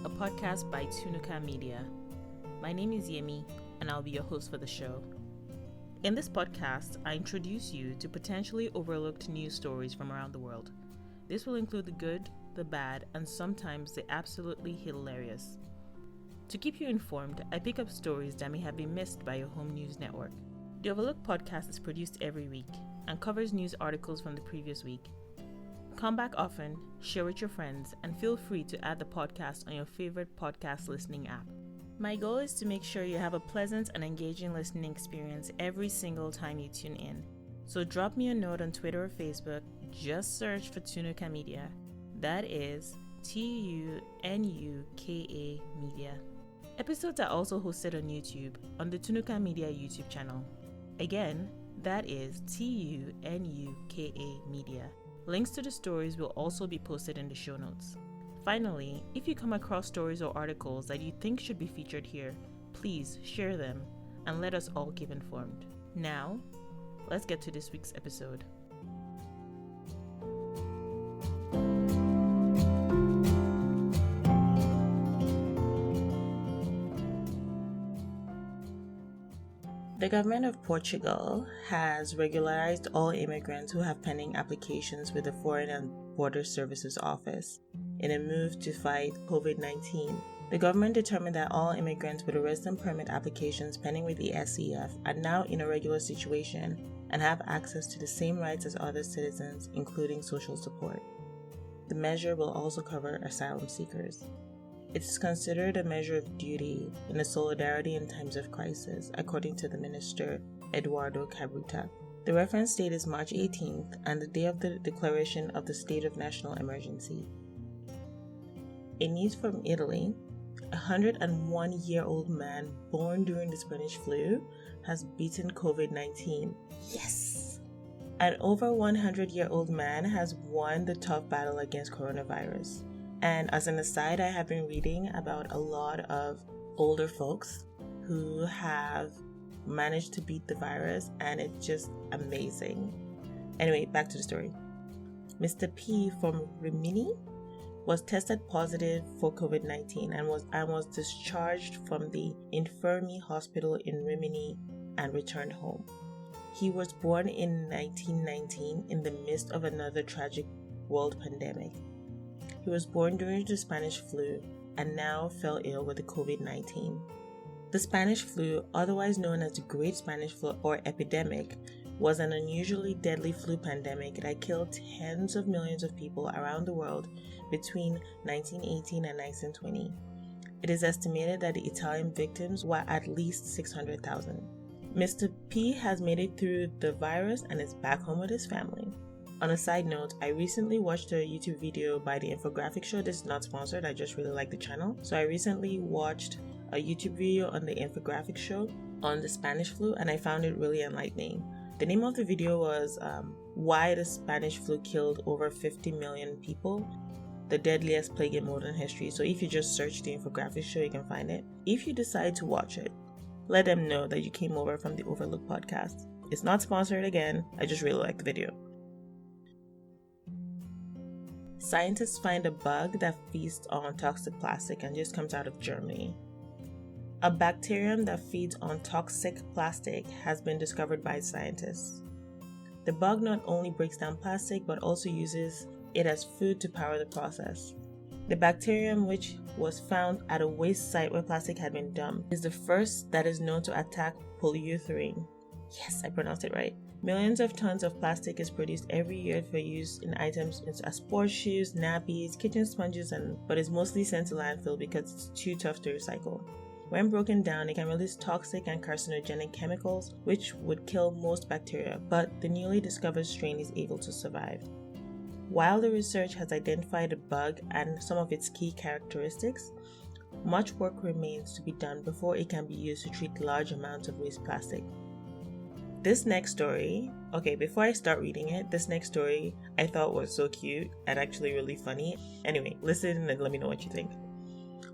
a podcast by TunukaMedia. My name is Yemi, and I'll be your host for the show. In this podcast, I introduce you to potentially overlooked news stories from around the world. This will include the good, the bad, and sometimes the absolutely hilarious. To keep you informed, I pick up stories that may have been missed by your home news network. The Overlooked podcast is produced every week and covers news articles from the previous week. Come back often, share with your friends, and feel free to add the podcast on your favorite podcast listening app. My goal is to make sure you have a pleasant and engaging listening experience every single time you tune in. So drop me a note on Twitter or Facebook. Just search for TunukaMedia. That is Tunuka Media. Episodes are also hosted on YouTube on the TunukaMedia YouTube channel. Again, that is Tunuka Media. Links to the stories will also be posted in the show notes. Finally, if you come across stories or articles that you think should be featured here, please share them and let us all keep informed. Now, let's get to this week's episode. The government of Portugal has regularized all immigrants who have pending applications with the Foreign and Border Services Office in a move to fight COVID-19. The government determined that all immigrants with a resident permit applications pending with the SEF are now in a regular situation and have access to the same rights as other citizens, including social support. The measure will also cover asylum seekers. It is considered a measure of duty in a solidarity in times of crisis, according to the minister, Eduardo Cabruta. The reference date is March 18th and the day of the declaration of the state of national emergency. In news from Italy, a 101-year-old man born during the Spanish flu has beaten COVID-19. Yes! An over 100-year-old man has won the tough battle against coronavirus. And as an aside, I have been reading about a lot of older folks who have managed to beat the virus, and it's just amazing. Anyway, back to the story. Mr. P from Rimini was tested positive for COVID-19 and was discharged from the Infirmary Hospital in Rimini and returned home. He was born in 1919 in the midst of another tragic world pandemic. He was born during the Spanish flu and now fell ill with the COVID-19. The Spanish flu, otherwise known as the Great Spanish Flu or epidemic, was an unusually deadly flu pandemic that killed tens of millions of people around the world between 1918 and 1920. It is estimated that the Italian victims were at least 600,000. Mr. P has made it through the virus and is back home with his family. On a side note, I recently watched a YouTube video by the Infographic Show. This is not sponsored, I just really like the channel. So I recently watched a YouTube video on the Infographic Show on the Spanish flu, and I found it really enlightening. The name of the video was Why the Spanish Flu Killed Over 50 Million People, the deadliest plague in modern history. So if you just search the Infographic Show, you can find it. If you decide to watch it, let them know that you came over from the Overlook podcast. It's not sponsored again, I just really like the video. Scientists find a bug that feeds on toxic plastic and just comes out of Germany. A bacterium that feeds on toxic plastic has been discovered by scientists. The bug not only breaks down plastic but also uses it as food to power the process. The bacterium, which was found at a waste site where plastic had been dumped, is the first that is known to attack polyurethane. Yes, I pronounced it right. Millions of tons of plastic is produced every year for use in items as sports shoes, nappies, kitchen sponges, but is mostly sent to landfill because it's too tough to recycle. When broken down, it can release toxic and carcinogenic chemicals, which would kill most bacteria, but the newly discovered strain is able to survive. While the research has identified the bug and some of its key characteristics, much work remains to be done before it can be used to treat large amounts of waste plastic. This next story, before I start reading it, this next story I thought was so cute and actually really funny. Anyway, listen and let me know what you think.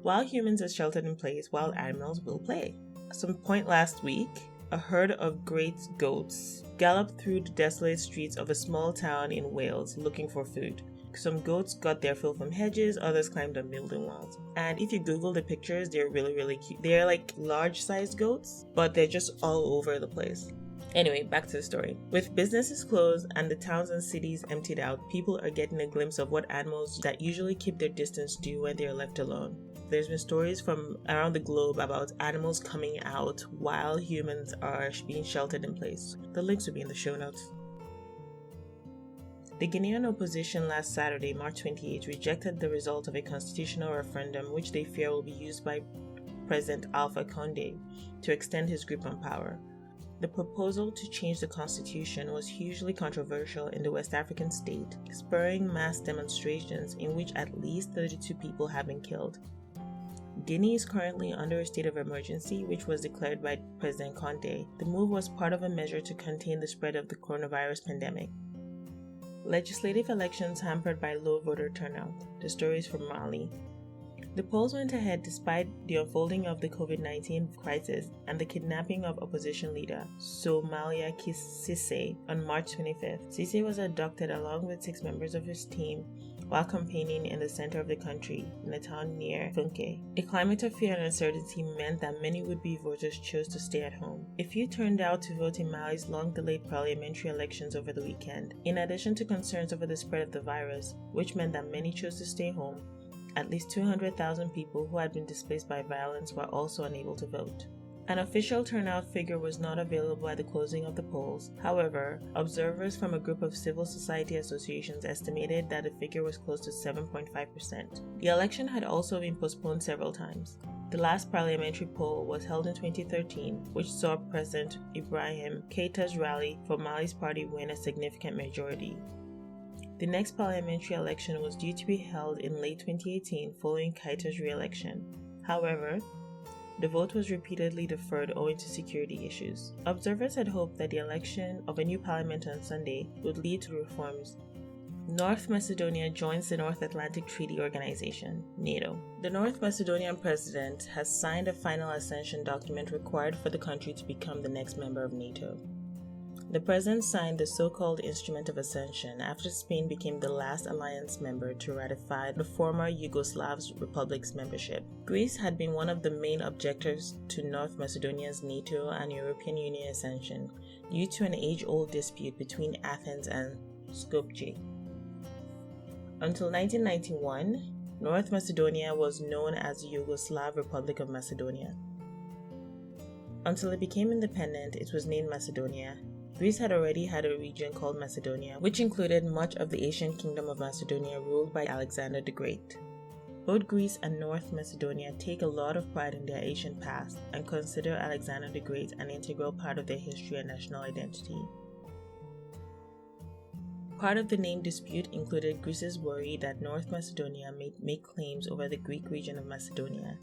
While humans are sheltered in place, wild animals will play. At some point last week, a herd of great goats galloped through the desolate streets of a small town in Wales looking for food. Some goats got their fill from hedges, others climbed on building walls. And if you Google the pictures, they're really, really cute. They're like large-sized goats, but they're just all over the place. Anyway, back to the story. With businesses closed and the towns and cities emptied out, people are getting a glimpse of what animals that usually keep their distance do when they are left alone. There's been stories from around the globe about animals coming out while humans are being sheltered in place. The links will be in the show notes. The Guinean opposition last Saturday, March 28, rejected the result of a constitutional referendum which they fear will be used by President Alpha Condé to extend his grip on power. The proposal to change the constitution was hugely controversial in the West African state, spurring mass demonstrations in which at least 32 people have been killed. Guinea is currently under a state of emergency, which was declared by President Condé. The move was part of a measure to contain the spread of the coronavirus pandemic. Legislative elections hampered by low voter turnout. The story is from Mali. The polls went ahead despite the unfolding of the COVID-19 crisis and the kidnapping of opposition leader Somalia Cisse on March 25th. Cisse was abducted along with 6 members of his team while campaigning in the center of the country, in a town near Funke. A climate of fear and uncertainty meant that many would-be voters chose to stay at home. A few turned out to vote in Mali's long-delayed parliamentary elections over the weekend. In addition to concerns over the spread of the virus, which meant that many chose to stay home, at least 200,000 people who had been displaced by violence were also unable to vote. An official turnout figure was not available at the closing of the polls. However, observers from a group of civil society associations estimated that the figure was close to 7.5%. The election had also been postponed several times. The last parliamentary poll was held in 2013, which saw President Ibrahim Keita's rally for Mali's party win a significant majority. The next parliamentary election was due to be held in late 2018 following Keita's re-election. However, the vote was repeatedly deferred owing to security issues. Observers had hoped that the election of a new parliament on Sunday would lead to reforms. North Macedonia joins the North Atlantic Treaty Organization, NATO. The North Macedonian president has signed a final accession document required for the country to become the next member of NATO. The president signed the so-called Instrument of Accession after Spain became the last alliance member to ratify the former Yugoslav republic's membership. Greece had been one of the main objectors to North Macedonia's NATO and European Union accession due to an age-old dispute between Athens and Skopje. Until 1991, North Macedonia was known as the Yugoslav Republic of Macedonia. Until it became independent, it was named Macedonia. Greece had already had a region called Macedonia, which included much of the ancient kingdom of Macedonia ruled by Alexander the Great. Both Greece and North Macedonia take a lot of pride in their ancient past and consider Alexander the Great an integral part of their history and national identity. Part of the name dispute included Greece's worry that North Macedonia may make claims over the Greek region of Macedonia.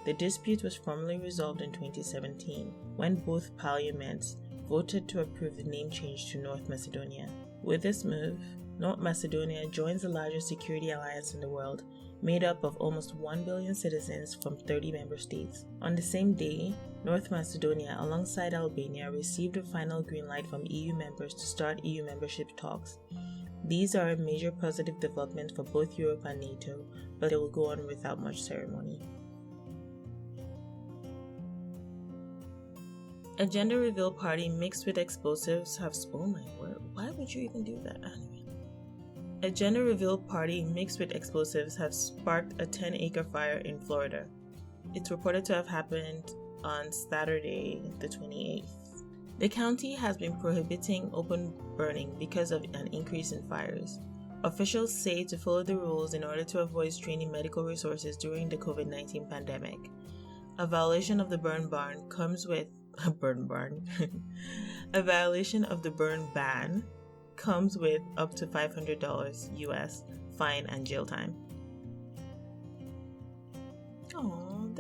The dispute was formally resolved in 2017, when both parliaments voted to approve the name change to North Macedonia. With this move, North Macedonia joins the largest security alliance in the world, made up of almost 1 billion citizens from 30 member states. On the same day, North Macedonia, alongside Albania, received a final green light from EU members to start EU membership talks. These are a major positive development for both Europe and NATO, but they will go on without much ceremony. A gender reveal party mixed with explosives oh my word, why would you even do that? A gender reveal party mixed with explosives have sparked a 10-acre fire in Florida. It's reported to have happened on Saturday, the 28th. The county has been prohibiting open burning because of an increase in fires. Officials say to follow the rules in order to avoid straining medical resources during the COVID-19 pandemic. A violation of the burn ban comes with a violation of the burn ban comes with up to $500 US fine and jail time.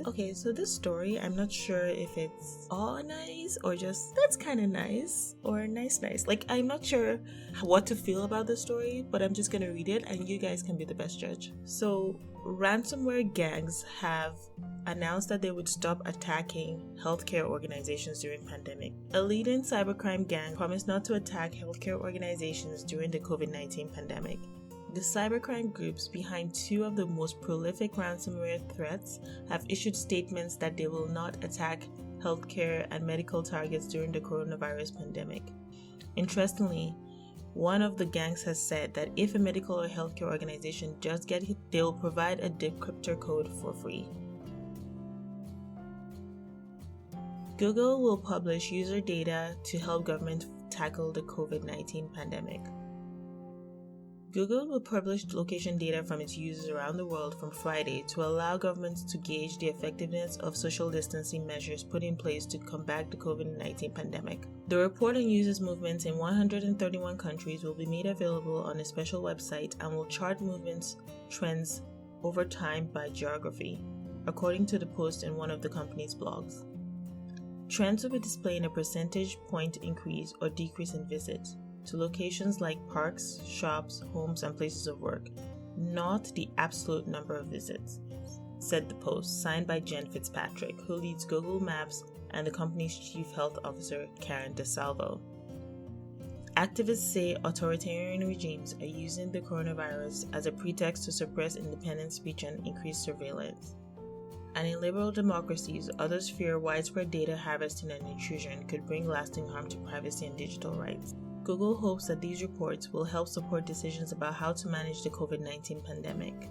Okay, so this story, I'm not sure if it's all nice or just that's kind of nice or nice. Like, I'm not sure what to feel about the story, but I'm just gonna read it and you guys can be the best judge. So, ransomware gangs have announced that they would stop attacking healthcare organizations during pandemic. A leading cybercrime gang promised not to attack healthcare organizations during the COVID-19 pandemic. The cybercrime groups behind two of the most prolific ransomware threats have issued statements that they will not attack healthcare and medical targets during the coronavirus pandemic. Interestingly, one of the gangs has said that if a medical or healthcare organization does get hit, they will provide a decryptor code for free. Google will publish user data to help government tackle the COVID-19 pandemic. Google will publish location data from its users around the world from Friday to allow governments to gauge the effectiveness of social distancing measures put in place to combat the COVID-19 pandemic. The report on users' movements in 131 countries will be made available on a special website and will chart movements trends over time by geography, according to the post in one of the company's blogs. Trends will be displaying a percentage point increase or decrease in visits to locations like parks, shops, homes, and places of work, not the absolute number of visits, said the post, signed by Jen Fitzpatrick, who leads Google Maps, and the company's chief health officer, Karen DeSalvo. Activists say authoritarian regimes are using the coronavirus as a pretext to suppress independent speech and increase surveillance. And in liberal democracies, others fear widespread data harvesting and intrusion could bring lasting harm to privacy and digital rights. Google hopes that these reports will help support decisions about how to manage the COVID-19 pandemic.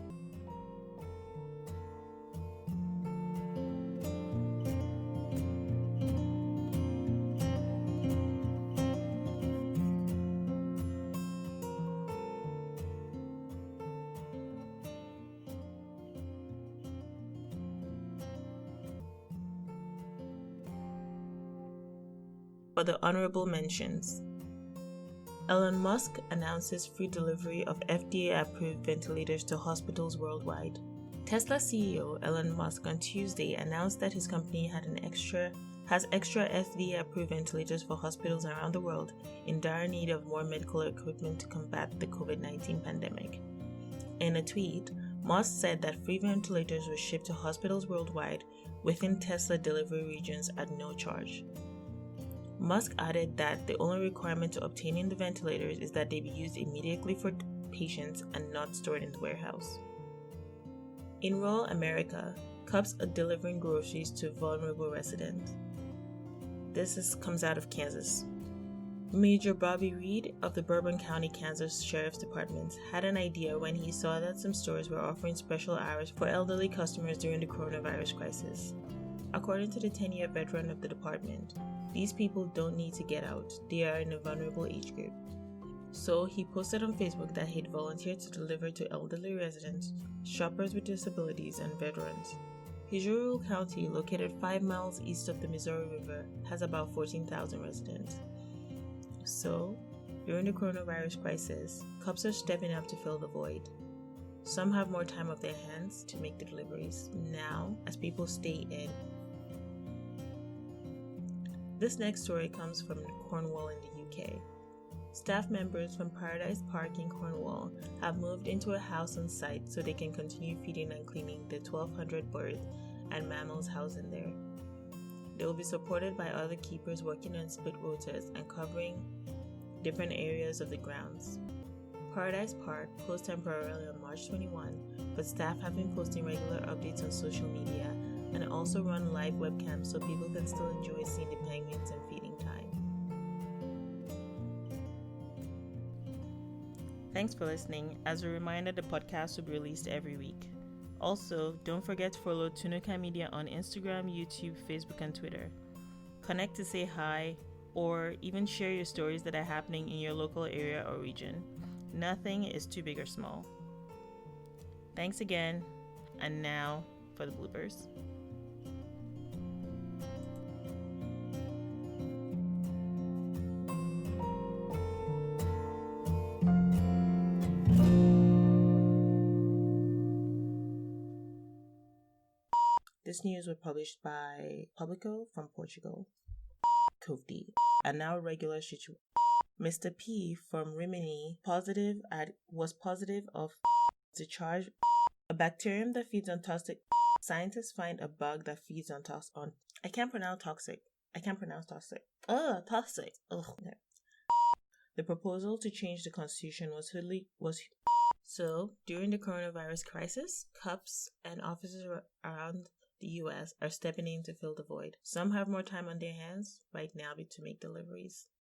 For the honorable mentions, Elon Musk announces free delivery of FDA-approved ventilators to hospitals worldwide. Tesla CEO Elon Musk on Tuesday announced that his company has extra FDA-approved ventilators for hospitals around the world in dire need of more medical equipment to combat the COVID-19 pandemic. In a tweet, Musk said that free ventilators were shipped to hospitals worldwide within Tesla delivery regions at no charge. Musk added that the only requirement to obtaining the ventilators is that they be used immediately for patients and not stored in the warehouse. In rural America, cops are delivering groceries to vulnerable residents. This comes out of Kansas. Major Bobby Reed of the Bourbon County, Kansas Sheriff's Department had an idea when he saw that some stores were offering special hours for elderly customers during the coronavirus crisis. According to the 10-year veteran of the department, these people don't need to get out, they are in a vulnerable age group. So he posted on Facebook that he'd volunteer to deliver to elderly residents, shoppers with disabilities, and veterans. His rural county, located 5 miles east of the Missouri River, has about 14,000 residents. So, during the coronavirus crisis, cops are stepping up to fill the void. Some have more time on their hands to make the deliveries now as people stay in. This next story comes from Cornwall in the UK. Staff members from Paradise Park in Cornwall have moved into a house on site so they can continue feeding and cleaning the 1,200 birds and mammals housed in there. They will be supported by other keepers working on split rotas and covering different areas of the grounds. Paradise Park closed temporarily on March 21, but staff have been posting regular updates on social media and also run live webcams so people can still enjoy seeing the penguins and feeding time. Thanks for listening. As a reminder, the podcast will be released every week. Also, don't forget to follow TunukaMedia on Instagram, YouTube, Facebook, and Twitter. Connect to say hi or even share your stories that are happening in your local area or region. Nothing is too big or small. Thanks again, and now for the bloopers. This news was published by Publico from Portugal. COVID, and now regular situation. Mr. P from Rimini was positive of the charge. A bacterium that feeds on toxic. Scientists find a bug that feeds on toxic. I can't pronounce toxic. Toxic. Ugh. The proposal to change the constitution was So, during the coronavirus crisis, CUPs and offices around the US are stepping in to fill the void. Some have more time on their hands right now to make deliveries.